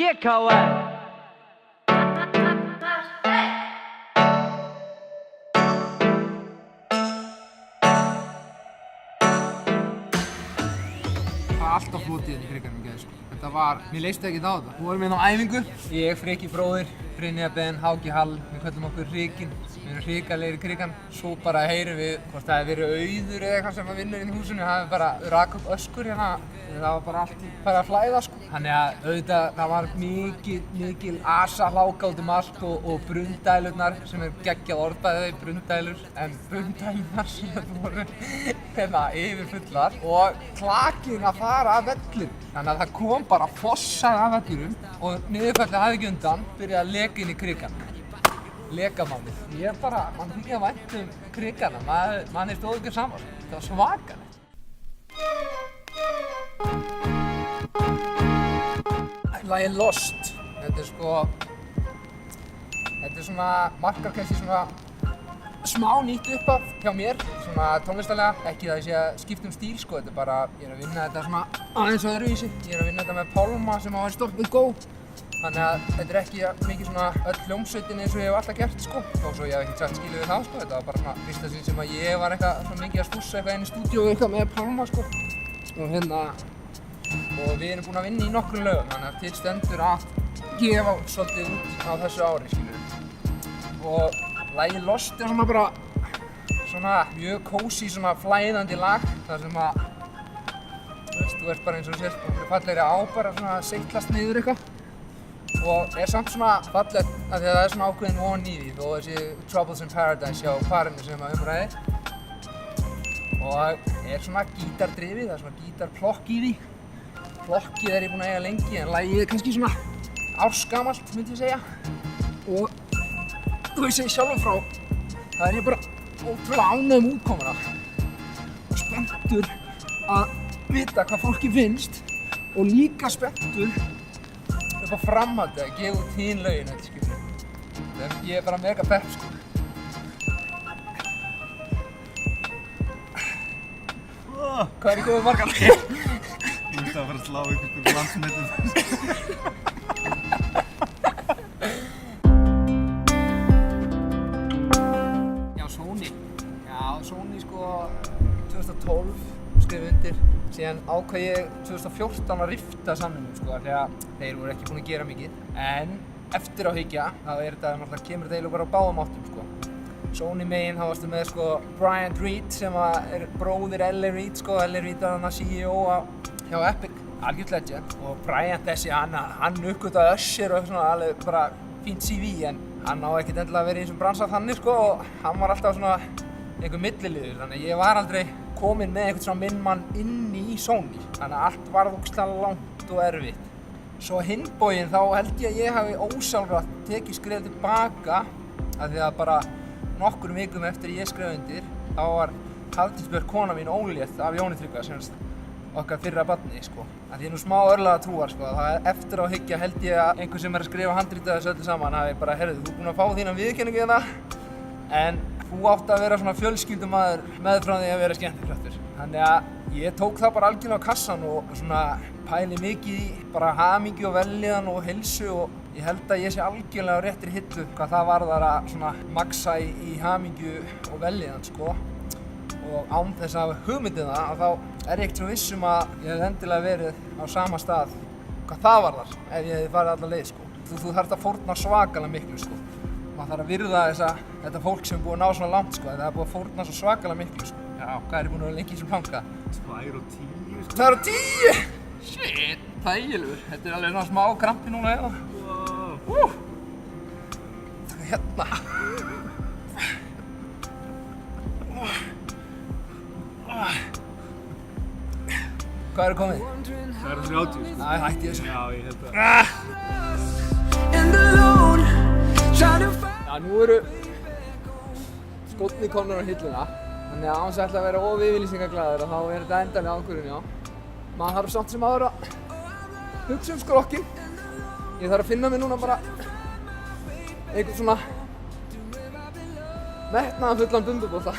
BKM. Alltaf flotið hérna í kriganum í gæði sko. Þetta var, mér leist ekki á þetta. Við vorum hérna á æfingu. Ég, Freki bróðir, Brynja Ben, Háki Hall, við köllum okkur Hrikinn. Við erum hrikalegir í krigan. Svo bara heyrum við hvort það hefði verið Auður eða eitthvað sem vinnur inn í húsinu. Það hefði bara rakað upp öskur hérna. Það var bara allt bara að flæða sko. Þannig að auðvitað það var mikil asa hláka út allt og brunndælurnar sem er geggjað orðbæði, brunndælur, en brunndælurnar sem voru hérna yfirfullar og klakinn að fara af vellum. Þannig að það kom bara fossað af vellurum og niðurfallið hafði ekki undan, byrjaði að leka inn í krigan. Lekamannið. Ég er bara, mann þykja vænt krigana, mann er stóð ekki saman. Það var svakalegt. Lagið Lost. Þetta er svona markar kannski svona smá nýtt uppaf hjá mér, svona tónlistarlega. Ekki það ég sé að skipta stíl sko, þetta er bara, ég er að vinna þetta svona aðeins öðruvísi. Ég er að vinna þetta með Pálma sem á að stoppa go. Þannig að þetta er ekki mikið svona öll hljómsveitin eins og ég hef alltaf gert sko. Þó svo ég hef ekkert sagt skilið við það sko, þetta var bara svona fyrsta sinn sem að ég var eitthvað svona mikið að stússa eitthvað inn í stúdíó eitthvað með Pálma sko. Og við erum búin að vinna í nokkrum lögum, þannig að til stendur að gefa svolítið út á þessu ári, skilur. Og lagið Lost er svona bara svona mjög kósí, svona flæðandi lag, þar sem að þú ert bara eins og þú sést okkur fallegri á bara svona að seitlast niður eitthvað. Og er samt svona fallegt af því að það er svona ákveðin von í því, þó þessi Troubles in Paradise hjá parinu sem að umræði. Og er svona gítardrifið, það er svona gítarplokk í því. Plokkið er ég búinn að eiga lengi en lagið er kannski svona ársgamalt myndi ég segja. Og þú veist ég sjálfur frá, það er ég bara ótrúlega ánægð útkomuna. Og spenntur að vita hvað fólki finnst og líka spenntur upp á framhaldið að gefa út hinn lögin þetta skilur. Ég er bara mega pepp sko. Hvað er ég góð margar? Þú veist að fara að slá ykkur landsmetum. Sony sko 2012 skrif undir. Síðan ákvað ég 2014 að rifta samningnum sko, því að þeir voru ekki búin að gera mikið. En eftir á hyggja, þá er þetta náttúrulega kemur þetta eiginlega bara á báðum áttum sko. Sony megin, þá varstu með sko Bryant Reed sem er bróðir L.A. Reid sko, L.A. Reid var hann CEO hjá Epic, algjört legend. Og Bryant þessi, hann uppgötvaði Usher og svona alveg bara fínt CV, en hann á ekkert endilega verið í þessum bransa þannig sko og hann var alltaf svona einhver milliliður, þannig að ég var aldrei kominn með einhvern svona minn mann inni í Sony, þannig að allt varð ógeðslega langt og erfitt. Svo á hinn bóginn þá held ég að ég hafi ósjálfrátt tekið skref tilbaka af því að bara nokkrum vikum eftir ég skrifaði undir þá var Hafdís Björk kona mín ólétt af Jóni Tryggva, semst okkar fyrra barni sko. Að ég er nú smá örlaga trúar sko, það er eftir á hyggja held ég að einhver sem er að skrifa handritið þessu öllu saman hafi bara, heyrðu, þú er búinn að fá þína viðurkenningu hérna, en þú átt að vera svona fjölskyldumaður meðfram því að vera skemmtikraftur. Þannig að ég tók það bara algjörlega á kassan og svona pæli mikið í bara hamingju og vellíðan og heilsu og ég held að ég sé algjörlega á réttri hillu hvað það varðar að svona maxa í hamingju og vellíðan sko. Og án þess að hafa hugmyndið það að þá er ég ekkert svo viss að ég hef endilega verið á sama stað hvað það varðar ef ég hefði farið alla leið sko. Þú þarft að fórna svakalega miklu sko. Maður þarf að virða þetta fólk sem er búið að ná svona langt sko, það er búið að fórna svo svakalega miklu sko. Já, hvað er búin að vera lengi í þessum planga? 2 og 10 sko. 2 og 10? Shit, þægilegur. Þetta er alveg svona smá krampi núna hérna. Wow. Hérna. Hvað er komið? Það er 30 sko. Æ, hætti þessu. Já, ég held að. Já, nú eru skórnir komnir á hilluna, þannig að án þess að ætla að vera of yfirlýsingaglaður og þá er þetta endanlega ákvörðun, já. Maður þarf samt sem áður að hugsa skrokkinn. Ég þarf að finna mig núna bara einhvern svona metnaðarfullan bumbubólla.